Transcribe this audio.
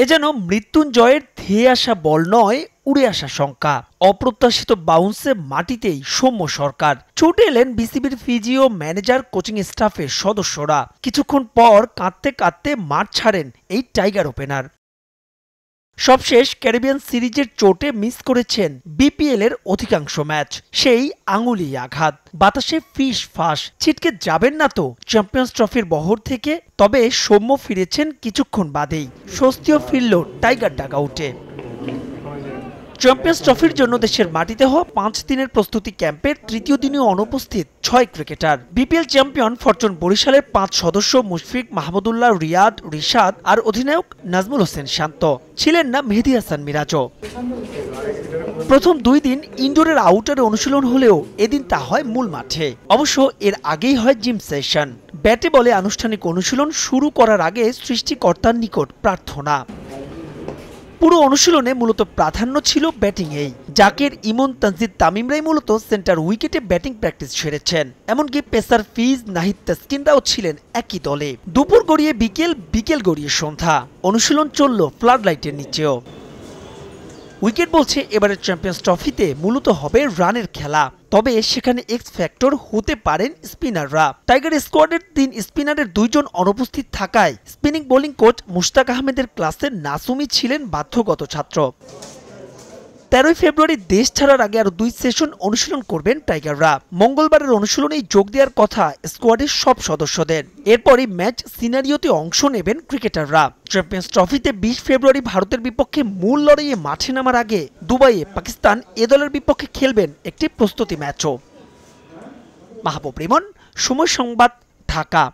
এ যেন মৃত্যুঞ্জয়ের ধেয়ে আসা বল নয়, উড়ে আসা শঙ্কা। অপ্রত্যাশিত বাউন্সে মাটিতেই সৌম্য সরকার। ছুটে এলেন বিসিবির ফিজিও, ম্যানেজার, কোচিং স্টাফের সদস্যরা। কিছুক্ষণ পর কাঁদতে কাঁদতে মাঠ ছাড়েন এই টাইগার ওপেনার। সবশেষ ক্যারিবিয়ান সিরিজের চোটে মিস করেছেন বিপিএল এর অধিকাংশ ম্যাচ। সেই আঙুলি আঘাত, বাতাসে ফিস ফাঁস। ছিটকে যাবেন না তো চ্যাম্পিয়ন্স ট্রফির বহর থেকে? তবে সৌম্য ফিরেছেন কিছুক্ষণ বাদেই। স্বস্তিও ফিরল টাইগার ডাগআউটে। চ্যাম্পিয়ন্স ট্রফির জন্য দেশের মাটিতে হওয়া 5 দিনের প্রস্তুতি ক্যাম্পের তৃতীয় দিনেও অনুপস্থিত 6 ক্রিকেটার। বিপিএল চ্যাম্পিয়ন ফরচুন বরিশালের 5 সদস্য মুশফিক, মাহমুদুল্লাহ, রিয়াদ, রিশাদ আর অধিনায়ক নাজমুল হোসেন শান্ত। ছিলেন না মেহেদী হাসান মিরাজও। প্রথম 2 দিন ইনডোরের আউটারে অনুশীলন হলেও এদিন তা হয় মূল মাঠে। অবশ্য এর আগেই হয় জিম সেশন। ব্যাটে বলে আনুষ্ঠানিক অনুশীলন শুরু করার আগে সৃষ্টিকর্তার নিকট প্রার্থনা। পুরো অনুশীলনে মূলত প্রাধান্য ছিল ব্যাটিংয়েই। জাকের, ইমন, তানজিদ তামিমরাই মূলত সেন্টার উইকেটে ব্যাটিং প্র্যাকটিস সেরেছেন। এমনকি পেসার ফিজ, নাহিদ তাসকিনরাও ছিলেন একই দলে। দুপুর গড়িয়ে বিকেল, বিকেল গড়িয়ে সন্ধ্যা, অনুশীলন চলল ফ্লাড লাইটের নিচেও। উইকেট বলছে এবারের চ্যাম্পিয়ন্স ট্রফিতে মূলত হবে রানের খেলা। তবে সেখানে এক্স ফ্যাক্টর হতে পারেন স্পিনাররা। টাইগার স্কোয়াডের 3 স্পিনারের 2 জন অনুপস্থিত থাকায় স্পিনিং বোলিং কোচ মুশতাক আহমেদের ক্লাসে নাসুমি ছিলেন বাধ্যগত ছাত্র। 13 ফেব্রুয়ারি দেশ ছাড়ার আগে আরো 2 সেশন অনুশীলন করবেন টাইগাররা। মঙ্গলবারের অনুশীলনেই যোগ দেওয়ার কথা স্কোয়াডের সব সদস্যদের। এরপরই ম্যাচ সিনারিওতে অংশ নেবেন ক্রিকেটাররা। চ্যাম্পিয়ন্স ট্রফিতে 20 ফেব্রুয়ারি ভারতের বিপক্ষে মূল লড়াইয়ে মাঠে নামার আগে দুবাইয়ে পাকিস্তান এ দলের বিপক্ষে খেলবেন একটি প্রস্তুতি ম্যাচও। মাহবুব রিমন, সময় সংবাদ, ঢাকা।